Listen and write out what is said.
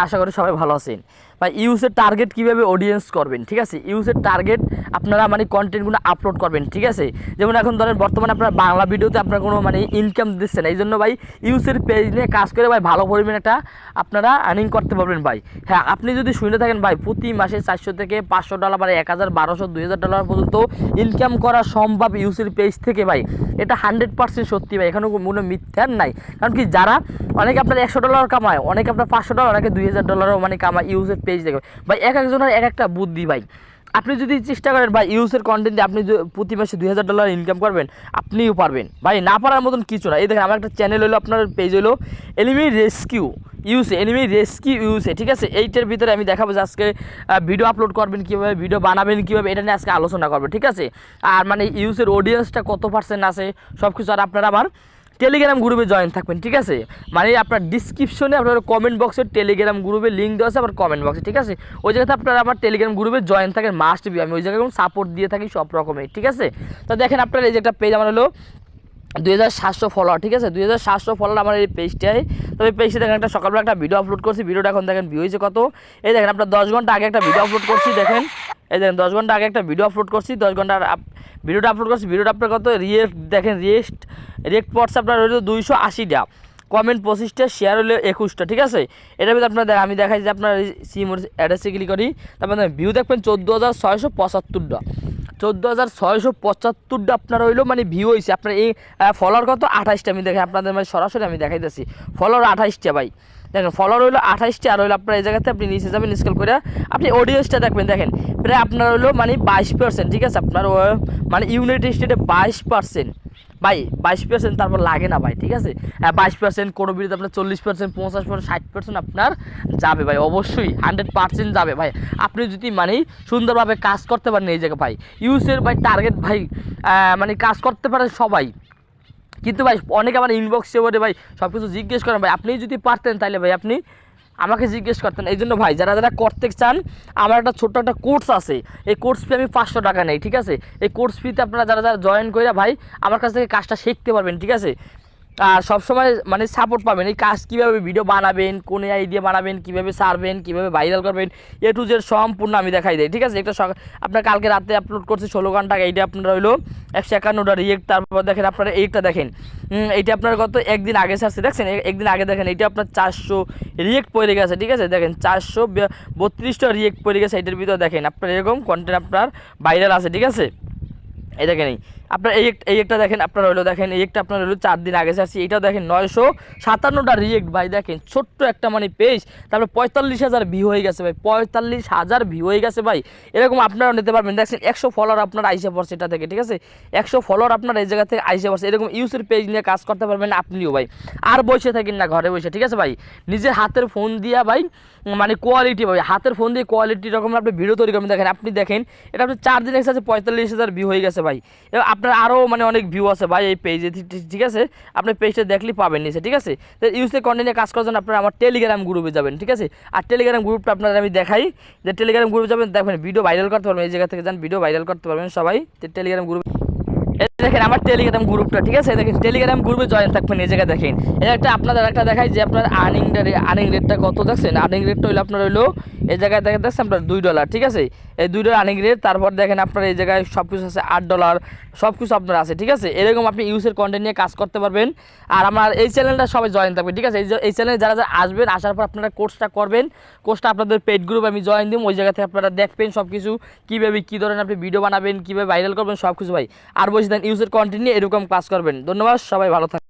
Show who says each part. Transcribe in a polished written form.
Speaker 1: আশা করি সবাই ভালো আছেন ভাই। ইউজের টার্গেট কিভাবে অডিয়েন্স করবেন, ঠিক আছে। ইউজের টার্গেট আপনারা মানে কন্টেন্টগুলো আপলোড করবেন, ঠিক আছে। যেমন এখন ধরেন বর্তমানে আপনার বাংলা ভিডিওতে আপনার কোনো মানে ইনকাম দিচ্ছে না, এই জন্য ভাই ইউজের পেজ নিয়ে কাজ করে ভাই ভালো পরিমাণে একটা আপনারা আর্নিং করতে পারবেন ভাই। হ্যাঁ, আপনি যদি শুনে থাকেন ভাই প্রতি মাসে 400 থেকে $500 মানে 1000, 1200, $2000 পর্যন্ত ইনকাম করা সম্ভব ইউজের পেজ থেকে ভাই, এটা 100% সত্যি ভাই, এখানে কোনো মিথ্যার নাই। কারণ কি যারা অনেকে আপনার $100 কামায়, অনেকে আপনার $500, অনেকে $2000 মানে কামায় ইউজের পেজ দেখে ভাই। এক একজনের এক একটা বুদ্ধি ভাই। আপনি যদি চেষ্টা করেন ভাই ইউজের কন্টেন্টে আপনি প্রতি মাসে $2000 ইনকাম করবেন, আপনিও পারবেন ভাই। না পারার মতন কিছু না। এই দেখেন আমার একটা চ্যানেল হলো, আপনার পেজ হলো এনিমি রেস্কিউ ইউসে, এনিমি রেস্কিউ ইউসে, ঠিক আছে। এইটার ভিতরে আমি দেখাবো যে আজকে ভিডিও আপলোড করবেন কীভাবে, ভিডিও বানাবেন কীভাবে, এটা নিয়ে আজকে আলোচনা করবো, ঠিক আছে। আর মানে ইউজের অডিয়েন্সটা কত পার্সেন্ট আছে সব কিছু। আর আপনারা আমার টেলিগ্রাম গ্রুপে জয়েন থাকবেন, ঠিক আছে। মানে আপনার ডিসক্রিপশনে আপনার কমেন্ট বক্সে টেলিগ্রাম গ্রুপে লিঙ্ক দেওয়া আছে, আবার কমেন্ট বক্সে, ঠিক আছে। ওই জায়গাতে আপনারা আমার টেলিগ্রাম গ্রুপে জয়েন থাকেন, মাস্ট বি। আমি ওই জায়গায় সাপোর্ট দিয়ে থাকি সব রকমের, ঠিক আছে। তো দেখেন আপনার এই যে একটা পেজ আমার হলো 2700 ফলোয়ার, ঠিক আছে। 2700 ফলোয়ার আমার এই পেজটায়। তবে পেজটা দেখেন একটা সকালবেলা একটা ভিডিও আপলোড করছি, ভিডিওটা এখন দেখেন ভিউ হয়েছে কত। এই দেখেন আপনার 10 ঘন্টা আগে একটা ভিডিও আপলোড করছি, দেখেন এই দেখেন 10 ঘন্টা আগে একটা ভিডিও আপলোড করছি, 10 ঘন্টার ভিডিওটা আপলোড করছি। ভিডিওটা আপনার কত রিয়েক্ট দেখেন, রিয়েক্ট পড়ছে আপনার হলো 280টা, কমেন্ট 25টা, শেয়ার হলো 21টা, ঠিক আছে। এটার ভিতরে আপনার আমি দেখাই যে আপনার সিম অ্যাড্রেসে ক্লিক করি, তারপর ভিউ দেখবেন 14,675টা, 14,675টা আপনার হইলো মানে ভিউ হয়েছে। আপনার এই ফলোয়ার কত 28টা, আমি দেখে আপনাদের মানে সরাসরি আমি দেখাইতেছি ফলোয়ার 28টা ভাই। দেখেন ফলোয়ার হইলো 28টা, আর হইলো আপনার এই জায়গাতে আপনি নিচে যাবেন স্ক্রল করে, আপনি অডিয়েন্সটা দেখবেন, দেখেন প্রায় আপনার হইলো মানে 22%, ঠিক আছে। আপনার মানে ইউনাইটেড স্টেটে 22% ভাই, 22% তারপর লাগে না ভাই, ঠিক আছে। 22% কোনো ভিডিওতে আপনার 40%, 50%, 60% আপনার যাবে ভাই, অবশ্যই 100% যাবে ভাই। আপনি যদি মানে সুন্দরভাবে কাজ করতে পারেন এই জায়গায় ভাই, ইউজের ভাই টার্গেট ভাই মানে কাজ করতে পারে সবাই। কিন্তু ভাই অনেকে আমার ইনবক্সে বলে ভাই সব কিছু জিজ্ঞেস করেন ভাই, আপনি যদি পারতেন তাহলে ভাই আপনি আমাকে জিজ্ঞেস করতেন। এই জন্য ভাই যারা যারা করতে চান, আমার একটা ছোট্ট একটা কোর্স আছে, এই কোর্স ফি আমি 500 টাকা নেই, ঠিক আছে। এই কোর্স ফিতে আপনারা যারা যারা জয়েন করে ভাই আমার কাছ থেকে কাজটা শিখতে পারবেন, ঠিক আছে। আর সবসময় মানে সাপোর্ট পাবেন, এই কাজ কীভাবে ভিডিও বানাবেন, কোন এআই দিয়ে বানাবেন, কীভাবে ছাড়বেন, কীভাবে ভাইরাল করবেন, এ টু জেড সম্পূর্ণ আমি দেখাই দিই, ঠিক আছে। একটা আপনার কালকে রাতে আপলোড করছি 16 ঘন্টা, এইটা আপনার হইলো 151টা রিয়েক্ট। তারপর দেখেন আপনারা এইটা দেখেন, এইটা আপনার কত একদিন আগে ছাড়ছে, দেখছেন একদিন আগে দেখেন, এইটা আপনার 400 রিয়েক্ট পড়ে গেছে, ঠিক আছে। দেখেন 432টা রিয়েক্ট পড়ে গেছে, এইটার ভিতরে দেখেন আপনার এরকম কন্টেন্ট আপনার ভাইরাল আছে, ঠিক আছে। এই দেখেন আপনার এই একটা দেখেন আপনার হলো, দেখেন এই একটা আপনার হলো 4 দিন আগে ছাড়ছি, এইটাও দেখেন 957টা রিয়েক্ট ভাই। দেখেন ছোট্ট একটা মানে পেজ, তারপরে 45,000 ভিউ হয়ে গেছে ভাই, 45,000 ভিউ হয়ে গেছে ভাই। এরকম আপনারাও নিতে পারবেন। দেখছেন 100 ফলোয়ার আপনার আইসে পড়ছে এটা থেকে, ঠিক আছে। 100 ফলোয়ার আপনার এই জায়গা থেকে আইসে পড়ছে। এরকম ইউজের পেজ নিয়ে কাজ করতে পারবেন আপনিও ভাই। আর বসে থাকেন না ঘরে বসে, ঠিক আছে ভাই। নিজের হাতের ফোন দিয়া ভাই মানে কোয়ালিটি ভাই, হাতের ফোন দিয়ে কোয়ালিটি রকম আপনি ভিডিও তৈরি করবেন। দেখেন আপনি দেখেন এটা আপনি 4 দিন এসেছে 45,000 ভিউ হয়ে গেছে ভাই। এবার আপনার আরও মানে অনেক ভিউ আছে ভাই এই পেজে, ঠিক আছে। আপনি পেজটা দেখলেই পাবেন নিচে, ঠিক আছে। তো ইউজের কন্টেন্টে কাজ করার জন্য আপনারা আমার টেলিগ্রাম গ্রুপে যাবেন, ঠিক আছে। আর টেলিগ্রাম গ্রুপটা আপনারা আমি দেখাই যে টেলিগ্রাম গ্রুপে যাবেন, দেখবেন ভিডিও ভাইরাল করতে পারবেন, এই জায়গা থেকে যান ভিডিও ভাইরাল করতে পারবেন সবাই টেলিগ্রাম গ্রুপে। দেখেন আমার টেলিগ্রাম গ্রুপটা, ঠিক আছে। দেখেন টেলিগ্রাম গ্রুপে জয়েন থাকবেন, এই জায়গায় দেখেন এটা একটা আপনাদের একটা দেখাই যে আপনার আর্নিং রেটটা কত, দেখছেন আর্নিং রেটটা হইলো আপনার হইলো এই জায়গায় দেখছেন আপনার $2, ঠিক আছে। এই $2 আর্নিং রেট। তারপর দেখেন আপনার এই জায়গায় সব কিছু আছে $8, সব কিছু আপনার আছে, ঠিক আছে। এরকম আপনি ইউজের কন্টেন্ট নিয়ে কাজ করতে পারবেন। আর আমার এই চ্যানেলটা সবাই জয়েন থাকবে, ঠিক আছে। এই চ্যানেলে যারা যারা আসবেন, আসার পর আপনারা কোর্সটা করবেন, কোর্সটা আপনাদের পেড গ্রুপ আমি জয়েন দিব, ওই জায়গা থেকে আপনারা দেখবেন সব কিছু কীভাবে কী ধরনের আপনি ভিডিও বানাবেন, কীভাবে ভাইরাল করবেন সব কিছু ভাই। আর বলছি দেন ইউজের কন্টেন্ট নিয়ে এরকম কাজ করবেন। ধন্যবাদ, সবাই ভালো থাকবেন।